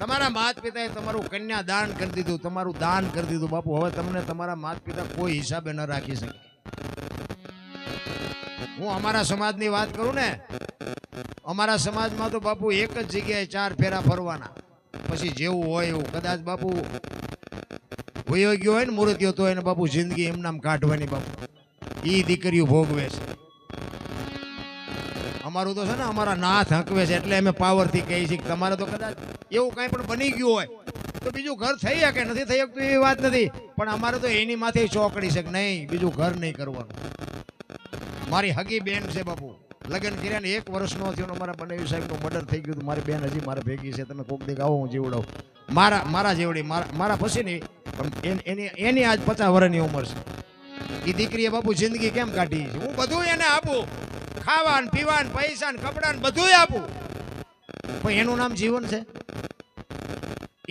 તમારા માતા પિતાએ તમારું કન્યા દાન કરી દીધું, તમારું દાન કરી દીધું બાપુ. હવે તમને તમારા માતા પિતા કોઈ હિસાબે ન રાખી શકે. હું અમારા સમાજની વાત કરું ને, અમારા સમાજમાં તો બાપુ એક જ જગ્યાએ 4 ફેરા ફરવાના, પછી જેવું હોય એવું. કદાચ બાપુ વયો ગયો હોય ને મૂર્તિઓ તો એને બાપુ જિંદગી એમનામ કાઢવાની બાપુ. ઈ દીકરીઓ ભોગવે છે. અમારું તો છે ને, અમારા નાથ હકવે છે એટલે અમે પાવરથી કહીએ છીએ. તમારે તો કદાચ એવું કાંઈ પણ બની ગયું હોય તો બીજું ઘર થઈ શકે, નથી થઈ શકતું એવી વાત નથી, પણ અમારે તો એની માથે ચોકડી છે કે નહીં, બીજું ઘર નહીં કરવાનું. મારી હગી બેન છે બાપુ, લગ્ન કર્યા ને 1 વર્ષનો થયો ને અમારા બનાવી સાહેબનું મર્ડર થઈ ગયું. મારી બેન હજી મારે ભેગી છે. તમે કોક દીક આવો હું જીવડાવું. મારા જેવડી, મારા પછી નહીં, એની આજ 50 વર્ષની ઉંમર છે. એ દીકરીએ બાપુ જિંદગી કેમ કાઢી છે? હું બધું એને આપું, ખાવાનું પીવાનું પૈસા કપડાં બધું આપું, પણ એનું નામ જીવન છે.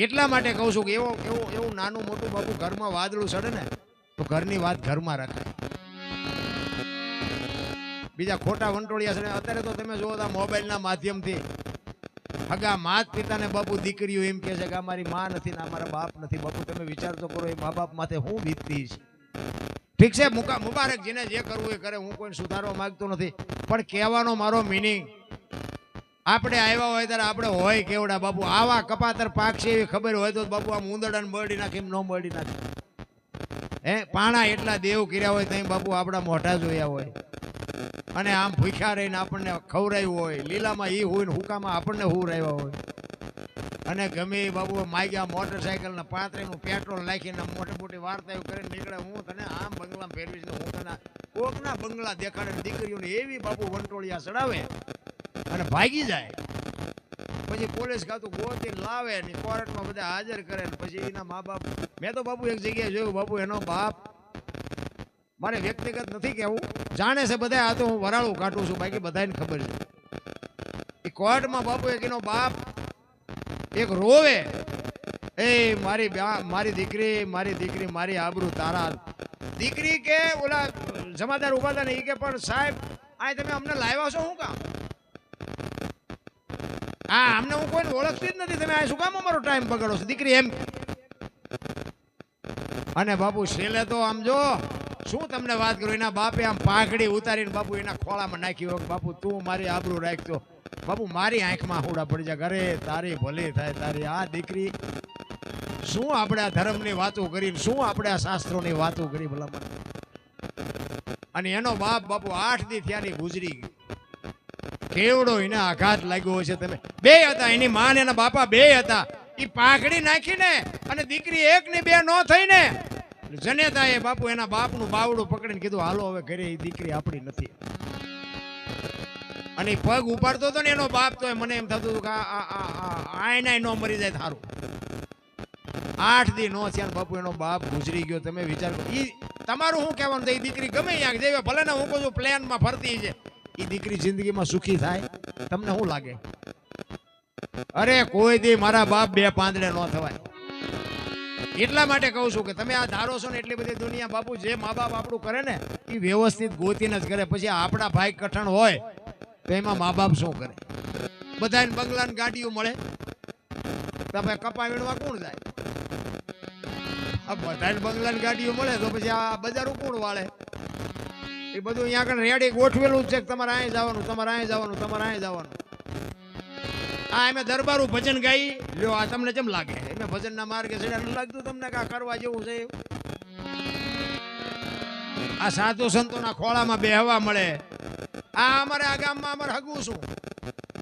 એટલા માટે કહું છું કે એવું નાનું મોટું બાપુ ઘરમાં વાદળું ચડે ને તો ઘરની વાત ઘરમાં રખાય. બીજા ખોટા વંટોળિયા છે. અત્યારે તો તમે જુઓ મોબાઈલના માધ્યમથી હગા માત પિતાને બાપુ દીકરીઓ એમ કહે છે કે અમારી માં નથી ને અમારા બાપ નથી. બાપુ તમે વિચાર તો કરો, એ મા બાપ માથે હું વીતતી છે. ઠીક છે, મુબારક, જેને જે કરવું એ કરે, હું કોઈને સુધારવા માંગતો નથી, પણ કહેવાનો મારો મિનિંગ, આપણે આવ્યા હોય ત્યારે આપણે હોય કેવડા બાપુ. આવા કપાતર પાક છે એવી ખબર હોય તો બાપુ આમ ઉંદરડાને બરડી નાખી ન બરડી નાખી. પાણા એટલા દેવ કર્યા હોય ત્યાં બાપુ આપણા મોઢા જોયા હોય, અને આમ ભૂખ્યા રહીને આપણને ખવરાયું હોય, લીલામાં ઈ હોય ને હુકામાં આપણને હુરાવ્યા હોય, અને ગમે બાબુ માગ્યા મોટરસાયકલ ને 35નું પેટ્રોલ નાખીને મોટી મોટી વાર્તાઓ કરીને નીકળે. હું તને આમ બંગલામાં ફેરવીશ ને હું તને કોકના બંગલા દેખાડે. દીકરીઓને એવી બાપુ વંટોળિયા ચડાવે અને ભાગી જાય. પછી પોલીસ ખાતું ગોતી લાવે ને કોર્ટમાં બધા હાજર કરે ને પછી એના મા બાપ. મેં તો બાપુ એક જગ્યાએ જોયું બાપુ, એનો બાપ, મારે વ્યક્તિગત નથી કેવું, જાણે છે બધા, આ તો હું વરાળું કાઢું છું, બાકી બધાને ખબર છે. એ કોર્ટમાં બાપુ એક એનો બાપ એક રોવે, એ મારી દીકરી મારી આબરૂ તારા. દીકરી કે ઓલા જમાદાર ઉભા હતા ને એ કે પણ સાહેબ આ તમે અમને લાવ્યા છો શું કામ? હા, અમને હું કોઈને ઓળખતી જ નથી, તમે આ શું કામ અમારો ટાઈમ બગાડો છો? દીકરી એમ. અને બાપુ છેલ્લે તો આમ જો શું તમને વાત કરું, એના બાપે આમ પાઘડી ઉતારીને બાપુ એના ખોળામાં નાખી હોય. બાપુ તું મારી આબરૂ રાખજો. બાપુ મારી આંખમાં હુડા પડી જાય. ઘરે તારી ભલી થાય તારી. આ દીકરી શું આપણે આ ધર્મની વાતો કરી, શું આપણે આ શાસ્ત્રોની વાતો કરી ભલામણ. અને એનો બાપ બાપુ 8 દી થયાની ગુજરી ગઈ. કેવડો એને આઘાત લાગ્યો હોય છે. તમે બે હતા, એની માં ને એના બાપા બે હતા. એ પાઘડી નાખીને અને દીકરી 1 ની 2 નો થઈને જનેતાએ બાપુ એના બાપનું બાવડું પકડીને કીધું હાલો હવે ઘરે, એ દીકરી આપણી નથી. અને પગ ઉપાડતો હતો ને એનો બાપ, તો મને એમ થતું હતું કે આયના નો મરી જાય સારું. 8 દી નો થયા બાપુ એનો બાપ ગુજરી ગયો. તમે વિચાર કરો, ઈ તમારું શું કહેવાનું? એ દીકરી ગમે ત્યાં જેવે ભલે ને હું કહું છું પ્લેનમાં ફરતી છે, એ દીકરી જિંદગીમાં સુખી થાય? તમને શું લાગે? અરે કોઈ દી મારા બાપ 2 પાંદડે ન થવાય. એટલા માટે કહું છું કે તમે આ ધારો છો ને એટલી બધી દુનિયા બાપુ, જે મા બાપ આપણું કરે ને એ વ્યવસ્થિત ગોતીને જ કરે. પછી આપણા ભાઈ કઠણ હોય તો એમાં મા બાપ શું કરે? બધાને બંગલાની ગાડીઓ મળે, તમે કપા વીણવા કોણ જાય? આ બધાને બંગલાની ગાડીઓ મળે તો પછી આ બજારો કોણ વાળે? એ બધું અહીંયા આગળ રેડી ગોઠવેલું છે કે તમારે અહીં જવાનું, તમારે અહીં જવાનું, તમારે અહીં જવાનું. આ અમે દરબારું ભજન ગાઈ લ્યો, આ તમને કેમ લાગે? અમે ભજનના માર્ગે ચડ્યા લાગતું તમને કે આ કરવા જેવું છે? આ સાધુ સંતોના ખોળામાં બેહવા મળે. આ અમારે આ ગામમાં અમારે હગવું શું?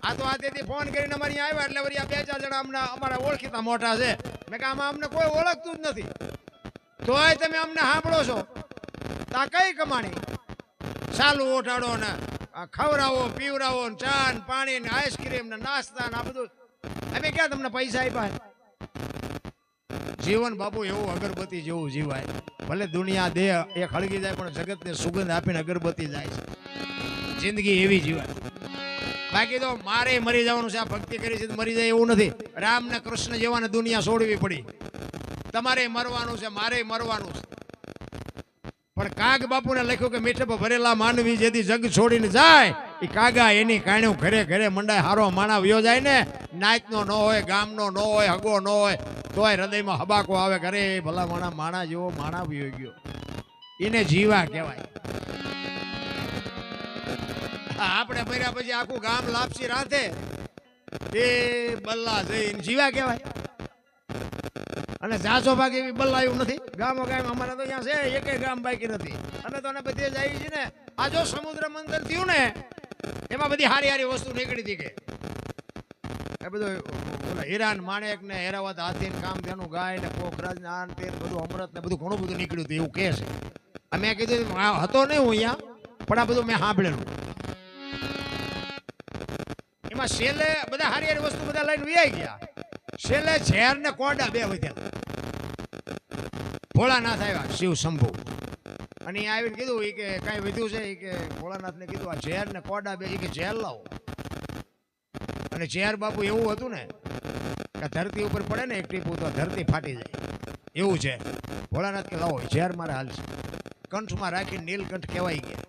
આ તો આથી ફોન કરીને અમારી આવ્યા એટલે વળી આ 2-4 જણા અમારા ઓળખીતા મોટા છે. મેં કે આમાં અમને કોઈ ઓળખતું જ નથી, તોય તમે અમને સાંભળો છો. તા કઈ કમાણી? ચાલુ ઓઠાડો ને ખવડાવો પીવડાવો, ચા ને પાણી ને આઈસ્ક્રીમ ને નાસ્તા ને આ બધું. અમે ક્યાં તમને પૈસા આપ્યા? જીવન બાપુ એવું અગરબત્તી જેવું જીવાય. ભલે દુનિયા દેહ એક હળગી જાય પણ જગતને સુગંધ આપીને અગરબત્તી જાય છે. જિંદગી એવી જીવાય. બાકી તો મારે મરી જવાનું છે, આ ભક્તિ કરી છે મરી જાય એવું નથી. રામ ને કૃષ્ણ જેવાને દુનિયા છોડવી પડી. તમારે મરવાનું છે, મારે મરવાનું છે. પણ કાગ બાપુને લખ્યું કે મીઠે ભરેલા માનવી જેથી જગ છોડીને જાય એ કાગા એની કાણ્યું ઘરે ઘરે મંડાય હારો માણા વ્યો જાય ને નાચનો ન હોય ગામનો ન હોય હગો ન હોય તોય હૃદયમાં હબાકો આવે ઘરે ભલા માણા જેવો માણા વ્યો ગયો એને જીવા કહેવાય. આપણે ભર્યા પછી આખું ગામ લાપસી રાતે એ બલ્લા જઈને જીવા કહેવાય. અને જાસો ભાગ એવી બલ્લાયું નથી ગામો ગામ અમારે તો ત્યાં છે એકે ગામ બાકી નથી. અમે તો બધે જઈએ છીએ ને આ જો સમુદ્ર મંથન થયું ને એમાં બધી હારી હારી વસ્તુ નીકળી હતી કે એ બધું હીરાન માણેક ને હેરાવત હાથી કામ તેનું ગાય ને પોખરાજ ને આન તેલ બધું અમૃત ને બધું ઘણું બધું નીકળ્યું હતું એવું કહે છે. મેં કીધું હતો નહીં હું અહીંયા પણ આ બધું મેં સાંભળેલું. એમાં છેલ્લે બધા હારી હારી વસ્તુ બધા લઈને વ્યાઈ ગયા. છેલ્લે ઝેર ને કોડા બે વધ્યા. ભોળાનાથ આવ્યા શિવ શંભુ અને આવીને કીધું એ કે કઈ વધ્યું છે એ કે ભોળાનાથ ને કીધું આ ઝેર ને કોડા બે કે ઝેર લાવો. અને ઝેર બાપુ એવું હતું ને કે ધરતી ઉપર પડે ને એક ટીપું તો ધરતી ફાટી જાય એવું છે. ભોળાનાથ કે લાવો ઝેર મારે હાલ છે. કંઠમાં રાખીને નીલકંઠ કહેવાય ગયા.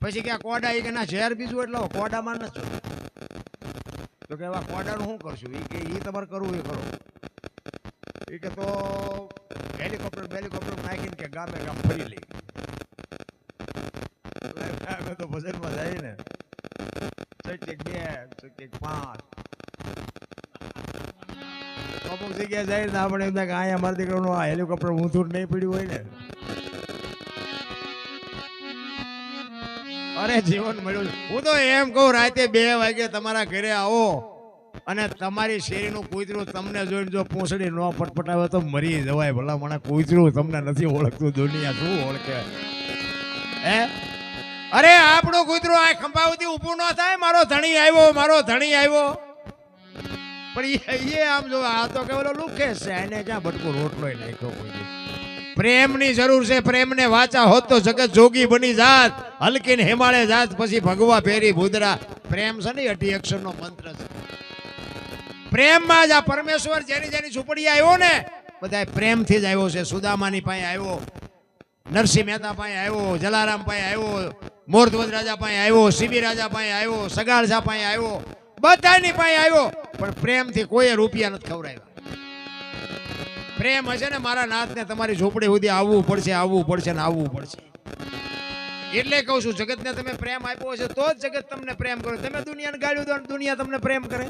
પછી કે કોડા એ કે ના ઝેર બીજું એટલે કોડામાં નથી. તો કે એવા કોડાનું શું કરશું એ કે એ તમારે કરવું એ કરો. એ કે તો હેલિકોપ્ટર નાખીને કે ગામે ગામ ફરી લઈ. તો ભજનમાં જાય ને 2 5 અમુક જગ્યાએ જાય ને આપણે એમ કે અહીંયા મારા દીકરાનું આ હેલિકોપ્ટર ઊંધું નહીં પડ્યું હોય ને. અરે જીવન મળ્યું. હું તો એમ કહું રાતે 2 વાગે તમારા ઘરે આવો અને તમારી શેરીનું કૂતરું તમને જોઈને જો પૂંછડી ન પટપટાવે તો મરી જવાય. ભલા મને કૂતરું તમને નથી ઓળખતું દુનિયા શું ઓળખે હે? અરે આપણું કૂતરું આ ખંભાવતી ઊભું ન થાય મારો ધણી આવ્યો પણ એ આમ જો આ તો કેવલો લુખે છે એને ક્યાં બટકો રોટલો નાખ્યો. કોઈ પ્રેમની જરૂર છે. પ્રેમને વાચા હોત તો જગત જોગી બની જાત. હલકીને હિમાલય જાત પછી ભગવા ફેરી ભૂદરા. પ્રેમ છે ને 8 અક્ષરનો મંત્ર છે. પ્રેમમાં જ આ પરમેશ્વર જેની ઝૂંપડી આવ્યો ને બધા પ્રેમથી જ આવ્યો છે. સુદામાની પાસે આવ્યો, નરસિંહ મહેતા પાસે આવ્યો, જલારામ પાસે આવ્યો, મોરધ્વજ રાજા પાસે આવ્યો, શિબી રાજા પાસે આવ્યો, સગાળસા પાસે આવ્યો, બધાની પાસે આવ્યો પણ પ્રેમથી કોઈએ રૂપિયા નથી ખવડાવ્યા. પ્રેમ હશે ને મારા નાથને તમારી ઝૂંપડી સુધી આવવું પડશે ને આવવું પડશે. એટલે કહું છું જગતને તમે પ્રેમ આપ્યો હશે તો જ જગત તમને પ્રેમ કરે. તમે દુનિયાને ગાળ્યું દો દુનિયા તમને પ્રેમ કરે.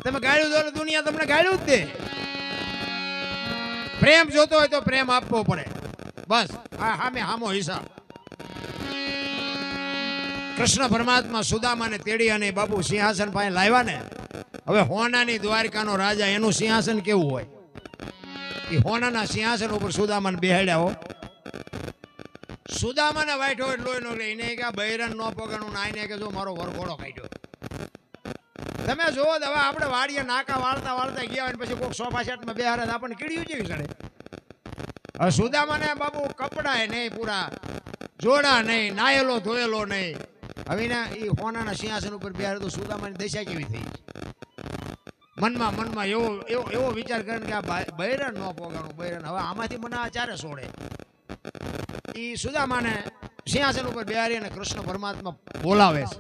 તમે ગાળ્યું દો દુનિયા તમને ગાળ્યું જ દે. પ્રેમ જોતો હોય તો પ્રેમ આપવો પડે. બસ આ હામો હિસાબ. કૃષ્ણ પરમાત્મા સુદામાને તેડી અને બાપુ સિંહાસન પાસે લાવ્યા ને. હવે હોનાની દ્વારકાનો રાજા એનું સિંહાસન કેવું હોય? એ હોનાના સિંહાસન ઉપર સુદામાને બેહાડ્યા હો. સુદામાને વાઈઠો હોય લોહી નો એને કે બૈરન નો પગાણું નાઈને કે જો મારો વરઘોડો કાઢ્યો. તમે જોવો હવે આપણે વાડીએ નાકા વાળતા ગયા હોય પછી કોઈક સોફા સેટમાં બેહારે આપણને કીડ્યું જેવી ચડે. હવે સુદામાને બાપુ કપડાય નહીં, પૂરા જોડા નહીં, નાયેલો ધોયેલો નહીં. હવે ને એ હોનાના સિંહાસન ઉપર બેહારે તો સુદામાની દશા કેવી થઈ? મનમાં એવો વિચાર કરે કે આ બૈરન નો પોગાણું બૈરન. હવે આમાંથી મને આ ચારે છોડે. એ સુદામાને સિંહાસન ઉપર બેહારી અને કૃષ્ણ પરમાત્મા બોલાવે છે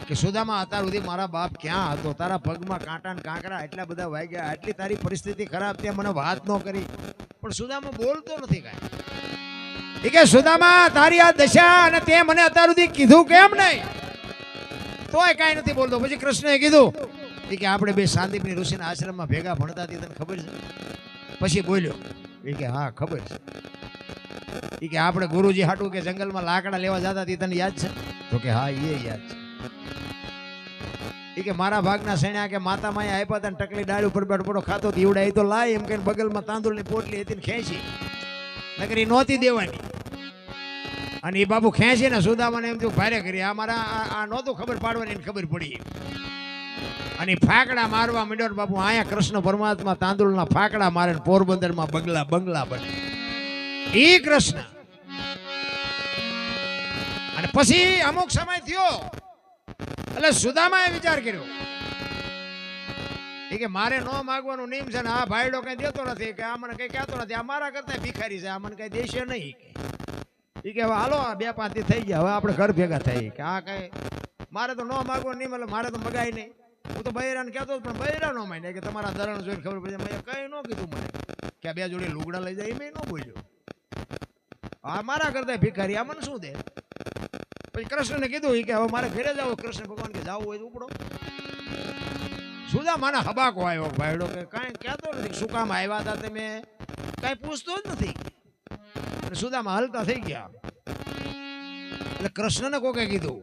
કે સુદામા અત્યાર સુધી મારા બાપ ક્યાં હતો? તારા પગમાં કાંટા ને કાંકરા એટલા બધા વાગ્યા, આટલી તારી પરિસ્થિતિ ખરાબ, ત્યાં મને વાત ન કરી. પણ સુદામા બોલતો નથી કાંઈ. કે સુદામા તારી આ દશા અને તે મને અત્યાર સુધી કીધું કેમ નહીં? તોય કાંઈ નથી બોલતો. પછી કૃષ્ણએ કીધું કે આપણે બે સાંદીપની ઋષિના આશ્રમમાં ભેગા ભણતા હતી, તને ખબર છે? પછી બોલ્યો કે હા ખબર છે. કે આપણે ગુરુજી હાટું કે જંગલમાં લાકડા લેવા જતા હતી, તને યાદ છે? તો કે હા એ યાદ છે. કે મારા ભાગના સૈન્યા કે માતા માયા આપ્યા હતા, ટકલી ડાળ ઉપર બડબડો ખાતો દીવડા એ તો લાય એમ કે બગલમાં તાંદુળની પોટલી હતી ને ખેંચી, નકરી નહોતી દેવાની. અને એ બાપુ ખેંચી ને સુદામાને એમ થયું ભારે કરી આ મારા આ નહોતું ખબર પાડવાની ખબર પડી. અને ફાકડા મારવા માંડ્યો બાપુ. અહીંયા કૃષ્ણ પરમાત્મા તાંદુળના ફાકડા મારે પોરબંદરમાં બંગલા બને. એ કૃષ્ણ. અને પછી અમુક સમય થયો એટલે સુદામાએ વિચાર કર્યો કે મારે નો માગવાનું નિયમ છે ને આ ભાઈડો કઈ દેતો નથી, કે આ મને કઈ કહેતો નથી, આ મારા કરતા ભિખારી છે, આ મને કઈ દેશે નહીં. ઈ કે હવે હાલો આ 2-5 દી થઈ ગયા, હવે આપણે ઘર ભેગા થઈ કે આ કઈ મારે તો ન માગવો નહીં, મતલબ મારે તો મગાય નહીં. હું તો બૈરાને કહેતો પણ બૈરા નો માને કે તમારા ધરણ જોઈને ખબર પડી. મેં કઈ ન કીધું મને કે આ 2 જોડી લુગડા લઈ જાય, મેં ન બોલ્યો. આ મારા કરતા ભિખારી આ મને શું દે. પછી કૃષ્ણને કીધું કે હવે મારે ઘરે જાવ. કૃષ્ણ ભગવાન કે જાવું હોય તો ઉપડો. સુદામાના હબાકો આવ્યો ભાઈડો કે કાંઈ કહેતો નથી, શું કામ આવ્યા હતા તમે, કાંઈ પૂછતો જ નથી. સુદામા હલતા થઈ ગયા. એટલે કૃષ્ણને કોકે કીધું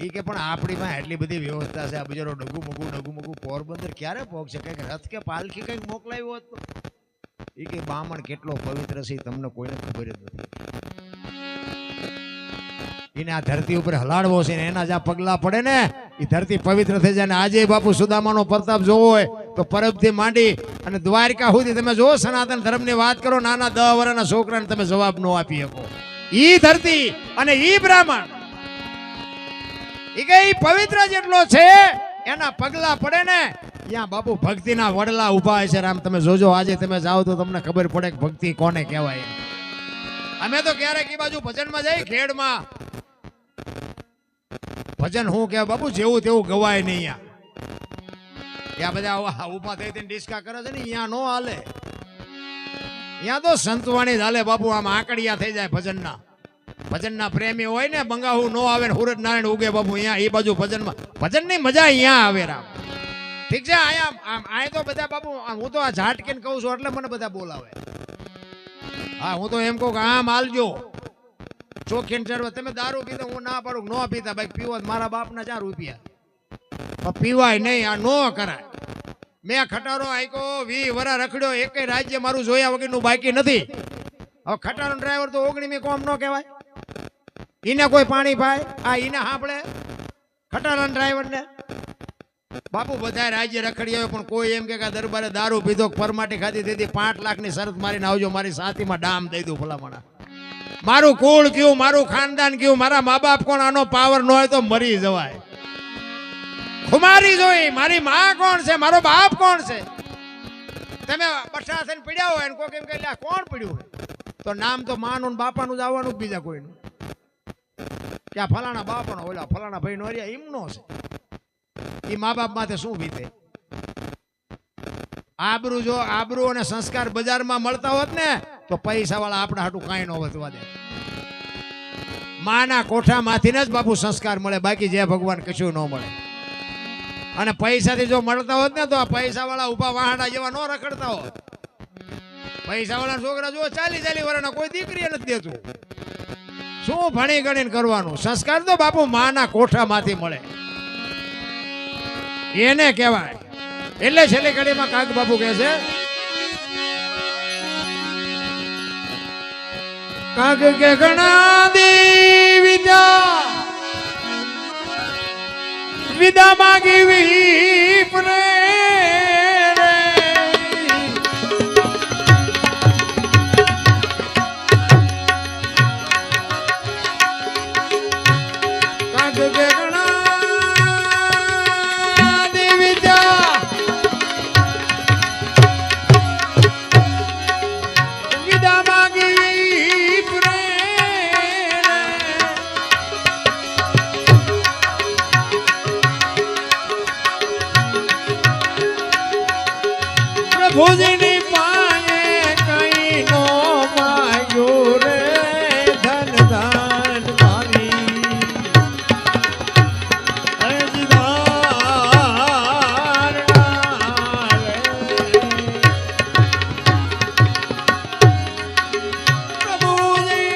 ઈ કે પણ આપણી માં એટલી બધી વ્યવસ્થા છે, આ બિચારો ડગુમગુ પોરબંદર ક્યારે પહોંચશે, કઈક રથ કે પાલખી કઈક મોકલાવ્યો હતો. ઈ કે બામણ કેટલો પવિત્ર છે તમને કોઈને ખબર જ નથી. એને આ ધરતી ઉપર હલાડવો છે ને એના જ્યાં પગલા પડે ને એ ધરતી પવિત્ર થઈ જાય. ને આજે બાપુ સુદામાનો પ્રતાપ જોવો હોય તો પરબથી માંડી અને દ્વારકા સુધી તમે જો સનાતન ધર્મની વાત કરો, નાના 10 વર્ષના છોકરાને તમે જવાબ ન આપી શકો. ઈ ધરતી અને ઈ બ્રાહ્મણ ઈ કે ઈ પવિત્ર જેટલો છે, એના પગલા પડે ને ત્યાં બાપુ ભક્તિના વડલા ઉભા છે. રામ તમે જોજો, આજે તમે જાઓ તો તમને ખબર પડે કે ભક્તિ કોને કહેવાય. અમે તો ક્યારેક ઈ બાજુ ભજનમાં જઈ ખેડમાં, ભજન હું કે બાપુ જેવું તેવું ગવાય નહીં. ત્યાં બધા ઉભા થઈ ડિસ્કા કરે છે ને, અહીંયા નો હાલે. અહીંયા તો સંતવાણી જ હાલે બાપુ. આમ આંકડિયા થઈ જાય ભજનના. ભજનના પ્રેમી હોય ને, બંગાહુ નો આવે ને સૂરજ નારાયણ ઉગે બાપુ. અહીંયા એ બાજુ ભજનમાં ભજનની મજા અહીંયા આવે. રામ ઠીક છે. અહીંયા તો બધા બાપુ, હું તો આ ઝાટકીને કહું છું એટલે મને બધા બોલાવે. હા, હું તો એમ કહું કે આમ હાલજો ચોખીને ચડવા. તમે દારૂ પીતો હું ના પાડું, ન પીતા ભાઈ. પીવો મારા બાપના 4 રૂપિયા, પીવાય નહીં, આ નો કરાય. મેં ખટારો આઈકો 20 વર્ષ રખડ્યો, એકેય રાજ્ય મારું જોયા વગરનું બાકી નથી. હવે ખટારો ડ્રાઈવર તો 19મી કોમ ન કહેવાય. એને કોઈ પાણી પાય, આ એને સાંભળે ખટારા ડ્રાઈવર ને. બાપુ બધા રાજ્ય રખડી આવ્યો પણ કોઈ એમ કે દરબારે દારૂ પીધો, પરમાટી ખાધી દીધી, 5 લાખની શરત મારીને આવજો, મારી સાથીમાં ડામ દઈ દઉં ભલામણા. મારું કુળ કયું, મારું ખાનદાન કયું, મારા મા બાપ કોણ, આનો પાવર ન હોય તો મરી જવાય. ખુમારી જોઈ મારી માં કોણ છે, મારો બાપ કોણ છે. તમે બઠા થઈને પીડ્યા હોય ને કોઈ એમ કહે કોણ પીડ્યું તો નામ તો માનું બાપાનું જ આવવાનું, બીજા કોઈનું. કે ફલાણા બાપાનો, ઓલા ફલાણા ભાઈ નો એમનો છે. એ મા બાપ માથે શું વીતે. આબરૂ જો આબરૂ અને સંસ્કાર બજારમાં મળતા હોત ને તો પૈસા વાળા આપણા હાટું કાંઈ ન વધવા દે. માના કોઠામાંથી ને જ બાપુ સંસ્કાર મળે, બાકી જે ભગવાન કશું ન મળે. અને પૈસાથી જો મળતા હોત ને તો આ પૈસા વાળા ઉભા વાહડા જેવા ન રખડતા હોત. પૈસા વાળા છોકરા જો 40 વર્ષના કોઈ દીકરી નથી દેતું. શું ભણી ગણીને કરવાનું? સંસ્કાર તો બાપુ માના કોઠામાંથી મળે, એને કહેવાય. એટલે છેલ્લી ઘડીમાં કાગ બાપુ કહે છે, કાગ કે ઘણા દી વિદા માગી વિપ્રે કાગ કે ભુજની પાયે કઈ નો માયો રે, ધન ધન મારી અરજદાર પ્રભુજી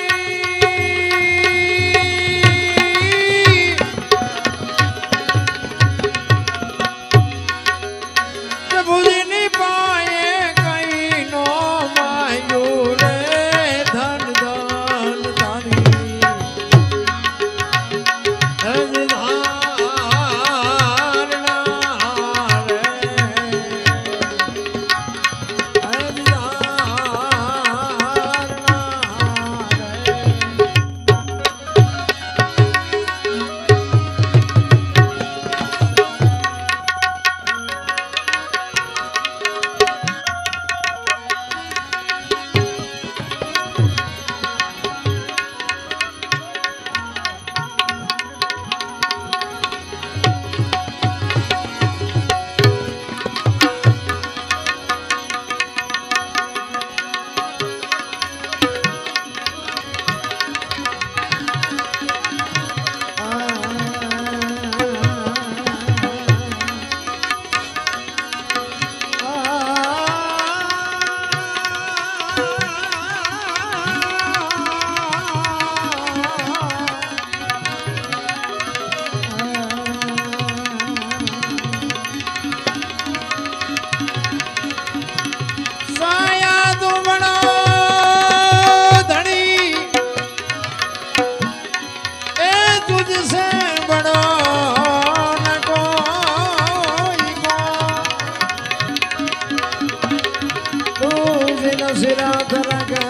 सिरात लगे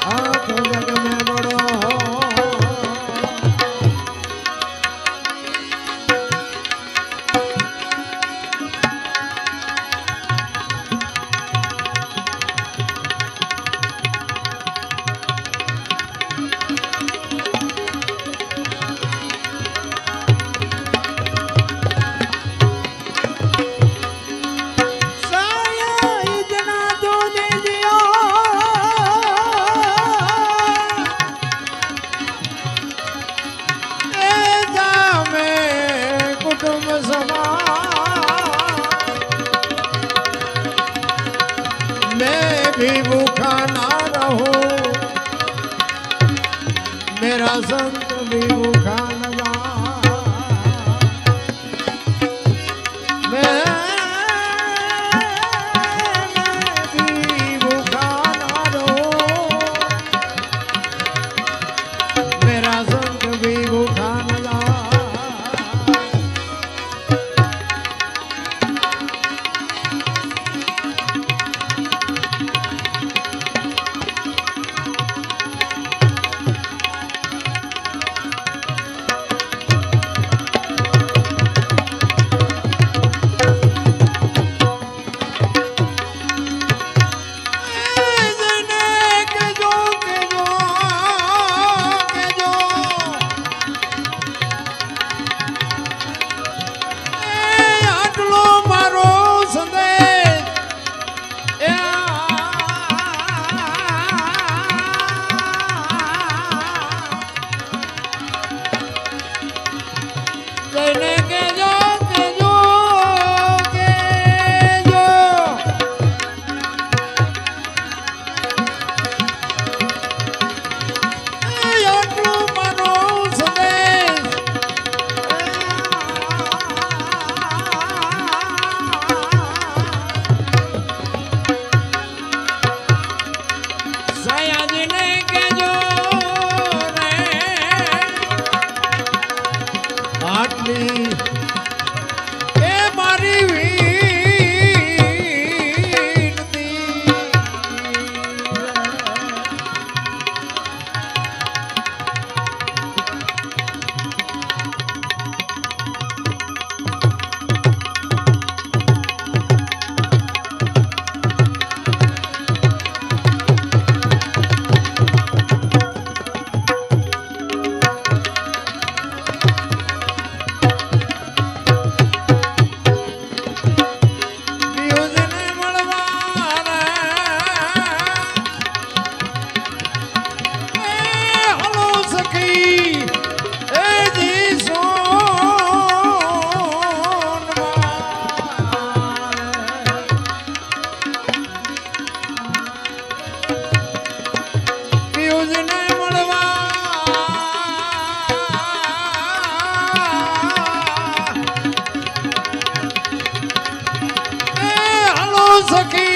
हाथ जग में बड़ो भी भूखा ना रहो मेरा संत भी भूखा न मैं भी भूखा ना रहो मेरा संत भी भूखा न सखी